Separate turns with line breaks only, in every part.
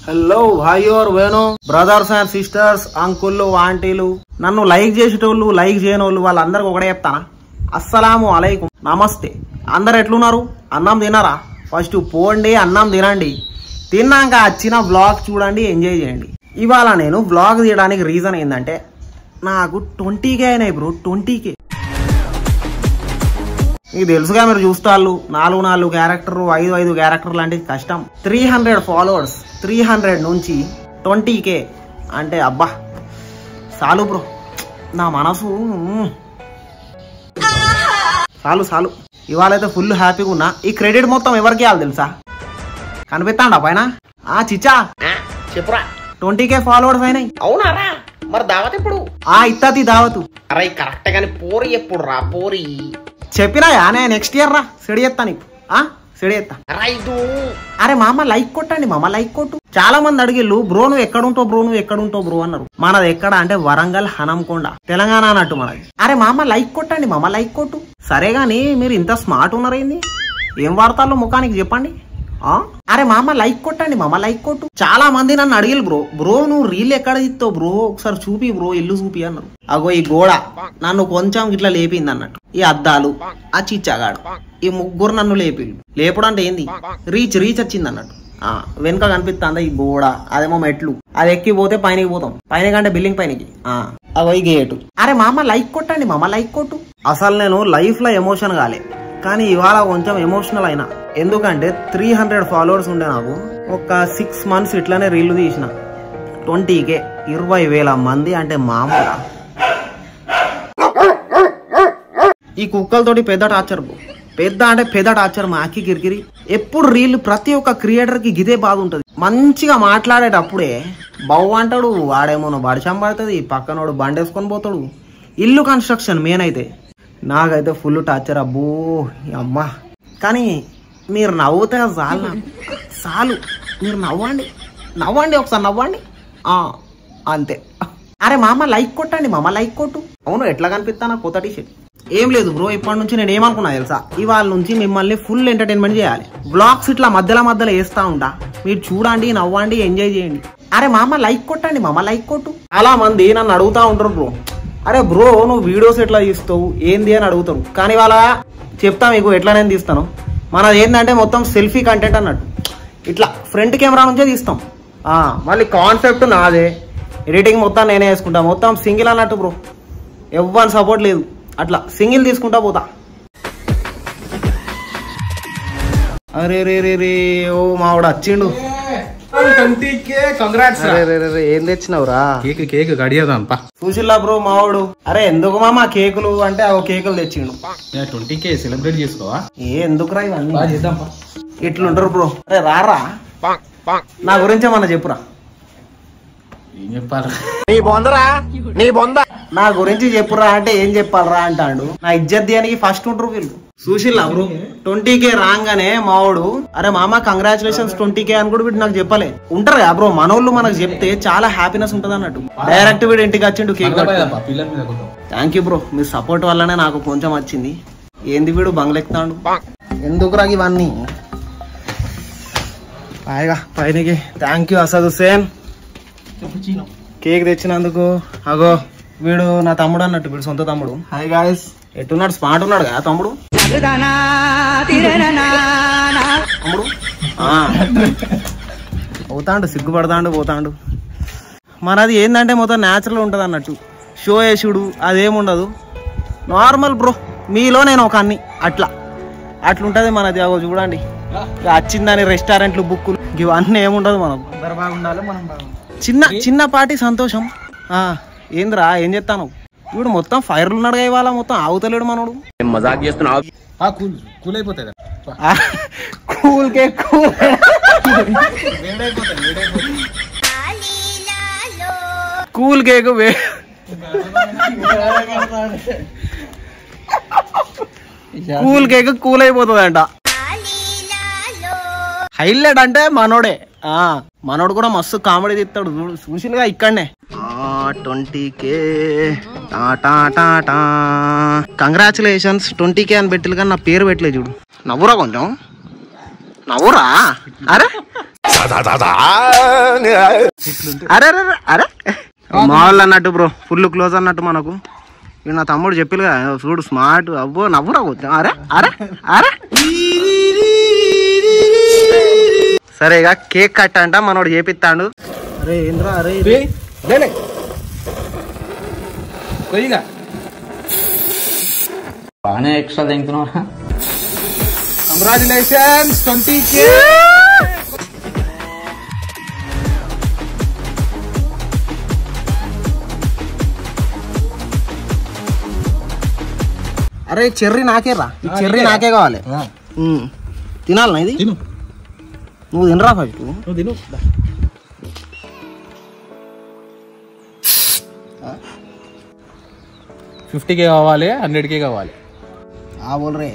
Hello భాయ్ और బహనో brothers and sisters అంకుళ్ళు ఆంటీలు నన్ను like చేసేటోళ్ళు లైక్ చేయనోళ్ళు వాళ్ళందరికీ ఒకటే చెప్తానా అస్సలాము అలైకుం నమస్తే అందరు ఎట్లున్నారు అన్నం తినారా ఫస్ట్ పోండి అన్నం తినండి తిన్నాక వచ్చిన వ్లాగ్ చూడండి ఎంజాయ్ చేయండి ఇవాళ నేను వ్లాగ్ తీయడానికి రీజన్ ఏంటంటే నాకు 20K అయినాయి బ్రో 20K మీకు తెలుసుగా మీరు చూస్తారు 4 క్యారెక్టర్ 5 క్యారెక్టర్ లాంటి కష్టం 300 ఫాలోవర్స్ 300 నుంచి 20K అంటే అబ్బా చాలు బ్రో నా మనసు చాలు ఇవాళైతే ఫుల్ హ్యాపీగా ఉన్నా ఈ క్రెడిట్ మొత్తం ఎవరికి ఇవ్వాలి తెలుసా కనిపిస్తాండా పైన చిచ్చా
చెప్పురా
20K ఫాలోవర్స్ అయినాయి
అవునారా మరి దావత్ ఎప్పుడు
ఇత్తాది దావతు
అరే కరెక్ట్ గాని పోరి ఎప్పుడు రా పోరి
చెప్పినా నే నెక్స్ట్ ఇయర్ రా సెడి చేస్తా నీకు సెడి చేస్తా అరే మామ లైక్ కొట్టండి మామ లైక్ కొట్టు చాలా మంది అడిగిళ్ళు బ్రో నువ్వు ఎక్కడుంటావు బ్రో అన్నారు మనది ఎక్కడ అంటే వరంగల్ హనంకొండ తెలంగాణ అన్నట్టు మనది అరే మామ లైక్ కొట్టండి మామ లైక్ కొట్టు సరే గాని మీరు ఇంత స్మార్ట్ ఉన్నారేంది ఏం వాడతాలో ముఖానికి చెప్పండి అరే మామ లైక్ కొట్టండి మామ లైక్ కొట్టు చాలా మంది నన్ను అడిగిలు బ్రో నువ్వు రీల్ ఎక్కడ తీస్తావు బ్రో ఒకసారి చూపి బ్రో ఇల్లు చూపి అన్నారు అగో ఈ గోడ నన్ను కొంచెం ఇట్లా లేపింది అన్నట్టు ఈ అద్దాలు ఆ చిచ్చాగాడు ఈ ముగ్గురు నన్ను లేపుడు అంటే ఏంది రీచ్ వచ్చింది అన్నట్టు వెనుక కనిపిస్తుందా ఈ గోడ అదేమో మెట్లు అది ఎక్కిపోతే పైనకి పోతాం పైన కంటే బిల్డింగ్ పైనకి అగో ఈ గేటు అరే మామ లైక్ కొట్టండి మామ లైక్ కొట్టు అసలు నేను లైఫ్ లో ఎమోషన్ కాలే కానీ ఇవాళ కొంచెం ఎమోషనల్ అయినా ఎందుకంటే 300 ఫాలోవర్స్ ఉండే నాకు ఒక 6 మంత్స్ ఇట్లానే రీళ్లు తీసిన 20K 20,000 మంది అంటే మామూలు ఈ కుక్కలతోటి పెద్ద టార్చర్ మాకి కిరికిరి ఎప్పుడు రీల్ ప్రతి ఒక్క క్రియేటర్ కి గిదే బాధ ఉంటది మంచిగా మాట్లాడేటప్పుడే బౌ అంటాడు వాడేమో బడిచం పడుతుంది పక్కనోడు బండేసుకొని పోతాడు ఇల్లు కన్స్ట్రక్షన్ మెయిన్ అయితే నాకైతే ఫుల్ టార్చర్ అబ్బో అమ్మా కానీ మీరు నవ్వుతే చాలు మీరు నవ్వండి ఒకసారి నవ్వండి అంతే అరే మామ లైక్ కొట్టండి మామ లైక్ కొట్టు అవును ఎట్లా కనిపిస్తానా కొత్త టీషర్ట్ ఏం లేదు బ్రో ఇప్పటి నుంచి నేను ఏమనుకున్నా తెలుసా ఇవాళ నుంచి మిమ్మల్ని ఫుల్ ఎంటర్టైన్మెంట్ చేయాలి బ్లాగ్స్ ఇట్లా మధ్యలో వేస్తా ఉంటా మీరు చూడండి నవ్వండి ఎంజాయ్ చేయండి అరే మామ లైక్ కొట్టండి మామ లైక్ కొట్టు చాలా మంది నన్ను అడుగుతా ఉంటారు బ్రో అరే బ్రో నువ్వు వీడియోస్ ఎట్లా తీస్తావు ఏంది అని అడుగుతారు కానీ వాళ్ళ చెప్తా మీకు ఎట్లా నేను తీస్తాను మనది ఏంటంటే మొత్తం సెల్ఫీ కంటెంట్ అన్నట్టు ఇట్లా ఫ్రంట్ కెమెరా నుంచే తీస్తాం మళ్ళీ కాన్సెప్ట్ నాదే ఎడిటింగ్ మొత్తం నేనే వేసుకుంటా మొత్తం సింగిల్ అన్నట్టు బ్రో ఎవ్వరి సపోర్ట్ లేదు అట్లా సింగిల్ తీసుకుంటా పోతా అరే రే ఓ మావాడు వచ్చిండు ఏం తెచ్చినావురా
కేక్ గడియదాం
చూసిల్లా బ్రో మావాడు అరే ఎందుకు మామ కేకులు అంటే కేకులు తెచ్చిండు
20K సెలబ్రేట్ చేసుకోవా
ఎందుకురా ఇవన్నీ ఇట్లుంటారు బ్రో అరే రారా నా గురించి ఏమన్నా చెప్పురా
ఏం చెప్పాలి
నా గురించి చెప్పురా అంటే ఏం చెప్పాలరా అంటాడు నా ఇజ్జత్ దేనికి ఫస్ట్ ఉంటారు వీళ్ళు చూసిల్లా బ్రో 20K రాగానే మావాడు అరే మామ కంగ్రాచులేషన్స్ 20K అని కూడా వీడు నాకు చెప్పలే ఉంటారు కదా బ్రో మనోళ్ళు మనకు చెప్తే చాలా హ్యాపీనెస్ ఉంటది అన్నట్టు డైరెక్ట్ వీడు ఇంటికి వచ్చిండు cake thank you bro me support వల్లనే నాకు కొంచెం వచ్చింది ఏంది వీడు బంగ్లెక్తాడు ఎందుకురా ఇవన్నీ పైనకి thank you Asad Hussain cake తెచ్చినందుకు అగో వీడు నా తమ్ముడు అన్నట్టు వీడు సొంత తమ్ముడు హాయ్ గాయ్స్ ఎట్టున్నాడు స్మార్ట్ ఉన్నాడు కదా తమ్ముడు పోతాండు సిగ్గుపడతాండు మనది ఏంటంటే మొత్తం న్యాచురల్ ఉంటది అన్నట్టు షో వేసుడు అదేముండదు నార్మల్ బ్రో మీలో నేను ఒక అన్ని అట్లుంటది మనది అగో చూడండి వచ్చిందని రెస్టారెంట్లు బుక్కులు ఇవన్నీ ఏముండదు మనకు చిన్నపాటి సంతోషం ఏంద్రా ఏం చెప్తాను ఇప్పుడు మొత్తం ఫైర్లు ఉన్నాడు ఇవాళ మొత్తం ఆగుతలేడు మనోడు
మజాక్ చేస్తున్నావు
కూల్ అయిపోతుంది
కూల్ కేక్ కూల్ అయిపోతుందంట హైలైట్ అంటే మనోడే మనోడు కూడా మస్తు కామెడీ తీస్తాడు చూసిలుగా ఇక్కడనే 20K కంగ్రాచులేషన్స్ 20K అని పెట్టిలు కానీ నా పేరు పెట్టలేదు చూడు నవ్వురా కొంచెం నవ్వురా అరే అరే అరే అరే మా వాళ్ళు అన్నట్టు బ్రో ఫుల్ క్లోజ్ అన్నట్టు మనకు. ఇక నా తమ్ముడు చెప్పిలుగా చూడు స్మార్ట్ అబ్బో నవ్వురా కూర్చో. అరే అరే అరే సరే ఇక కేక్ కట్ అంట మనోడు చేపిస్తాడు. అరే ఏంద్రా అరే
బాగానే ఎక్స్ట్రా తింటున్నారా. Congratulations 20K.
అరే చెర్రీ నాకే రా, ఈ చెర్రీ నాకే కావాలి. తినాలనా ఇది?
తిను
నువ్వు తినరా ఫస్ట్.
నువ్వు తిను. 50K కావాలి, 100K కావాలి.
బోల్రే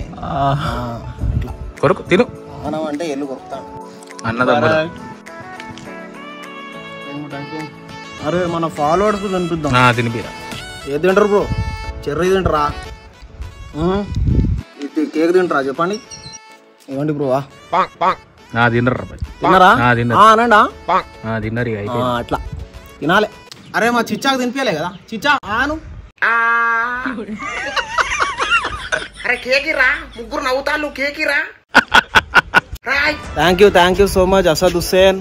ఇట్లా
కొరకు తిను.
మనం అంటే ఎల్లు కొరుకుతాను
అన్నదమ్ములు.
అరే మన ఫాలోవర్స్ తినిపిద్దాం.
తినిపిరా.
ఏది తింటారు బ్రో? చెర్రీ తింటారా? ఇది కేక్ తింటారా చెప్పండి. ఇవ్వండి బ్రో.
తిన్నరా
తిన్నారా? అనండా
తిన్నరు.
అట్లా తినాలి. అరే మా చిచ్చాకు తినిపించలే కదా. చిచ్చా ఆను.
అరే కేకిరా, ముగ్గురు నవ్వుతాళ్ళు కేకిరా.
Thank you so much Asad Hussain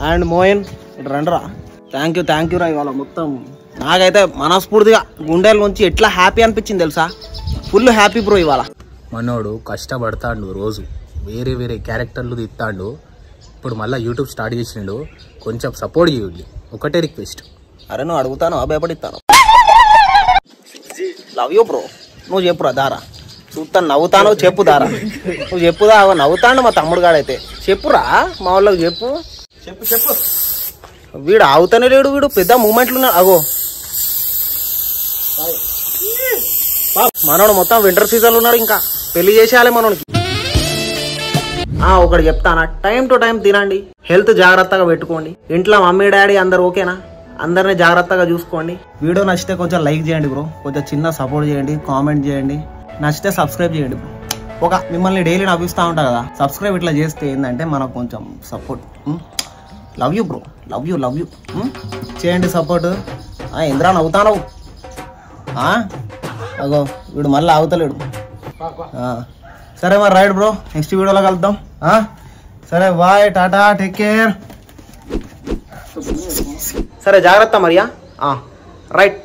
and Moin. ఇటు రండిరా. థ్యాంక్ యూ రా. ఇవాళ మొత్తం నాకైతే మనస్ఫూర్తిగా గుండెల నుంచి ఎట్లా హ్యాపీ అనిపించింది తెలుసా? ఫుల్ హ్యాపీ బ్రో ఇవాళ.
మనోడు కష్టపడతాడు, రోజు వేరే వేరే క్యారెక్టర్లు తీస్తాడు. ఇప్పుడు మళ్ళీ యూట్యూబ్ స్టార్ట్ చేసిండు, కొంచెం సపోర్ట్ చేయండి. ఒకటే రిక్వెస్ట్.
అరే నువ్వు అడుగుతాను భయపడిస్తాను. Love you bro. నువ్వు చెప్పురా దారా. చూస్తాను నవ్వుతాను చెప్పు దారా. నువ్వు చెప్పుదా నవ్వుతాను మా తమ్ముడు గాడైతే. చెప్పురా మా వాళ్ళకి చెప్పు. చెప్పు. వీడు ఆగుతానే లేడు. వీడు పెద్ద మూమెంట్లు ఉన్నాడు. అగో మనోడు మొత్తం వింటర్ సీజన్ ఉన్నాడు. ఇంకా పెళ్లి చేసేయాలి మనోడికి. ఒకటి చెప్తానా, టైం టు టైం తినండి, హెల్త్ జాగ్రత్తగా పెట్టుకోండి. ఇంట్లో మమ్మీ డాడీ అందరు ఓకేనా? అందరినీ జాగ్రత్తగా చూసుకోండి. వీడియో నచ్చితే కొంచెం లైక్ చేయండి బ్రో, కొంచెం చిన్న సపోర్ట్ చేయండి, కామెంట్ చేయండి, నచ్చితే సబ్స్క్రైబ్ చేయండి బ్రో. మిమ్మల్ని డైలీ నవ్విస్తూ ఉంటా కదా, సబ్స్క్రైబ్ ఇట్లా చేస్తే ఏంటంటే మనకు కొంచెం support. Love you bro, love you చేయండి సపోర్ట్. ఇంద్రా నవ్వుతాను. అగో వీడు మళ్ళీ ఆగుతలేడు. సరే మరి రైట్ బ్రో, నెక్స్ట్ వీడియోలో కలుద్దాం. సరే బాయ్, టాటా, టేక్ కేర్. సరే జాగ్రత్త మరియా. రైట్.